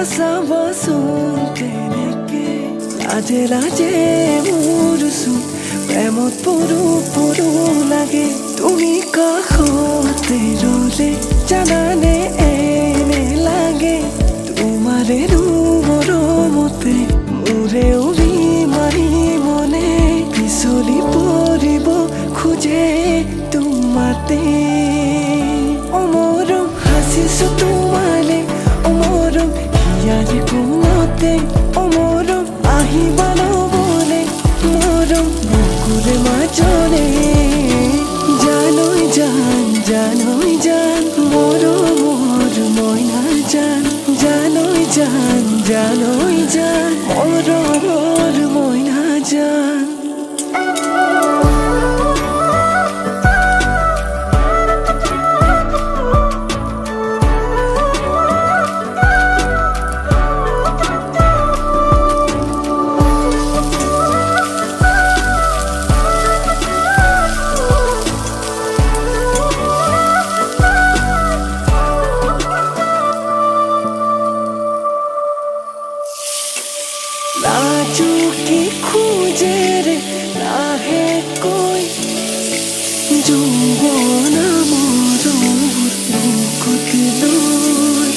আছাবচোন তেনেকে লাজে লাজে মোৰচোন প্ৰেমত পৰো লাগে তুমি কাষতে ৰলে জানানে এনে লাগে তোমাৰে মৰমতে মোৰে অভিমানী মনে পিছলি পৰিব খোজে তোমাতে অমৰম হাসিছো তোমালে অমৰম হিয়াৰে কোনতে অমৰম আহিবা নবলে মৰম বুকুৰে মাজলে জানৈ জান মৰমৰ মইনা জান জানৈ জান মৰমৰ মইনা জান লাজুকি খোজে ৰে লাহেকৈ যৌৱন মৰমবোৰ বুকুত লৈ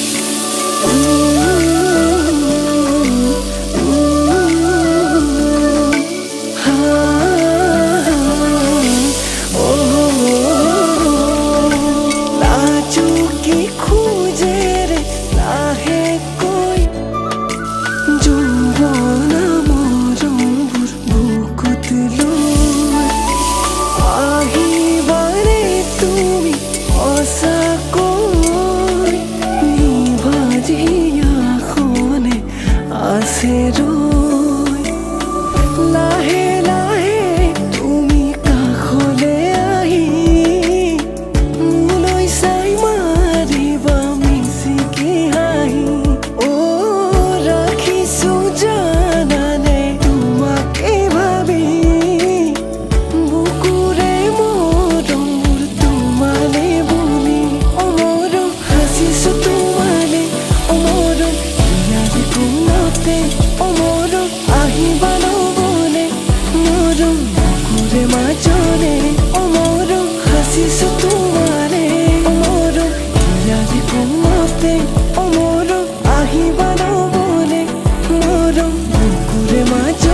লাজুকি খোজে ৰে লাহেকৈ যৌৱন মৰমবোৰ বুকুত লৈ আহিবাৰে তুমি সঁচাকৈ নিভাজিয়াখনে আছে ৰৈ লাহে লাহে তুমি কাষলে আহি মোলৈ চাই মাৰিবা মিচিকি হাঁহি ৰাখিছো জানানে তোমাকে ভাবি বুকুৰে মৰমবোৰ তোমালে বুলি অমৰম হাসিছো তোমালে অমৰম হিয়াৰে কোনতে অমৰম আহিবা নবলে মৰম বুকুৰে মাজলে অমৰম হাসিছো তোমালে অমৰম হিয়াৰে কোনতে অমৰম আহিবা নবলে মৰম বুকুৰে মাজলে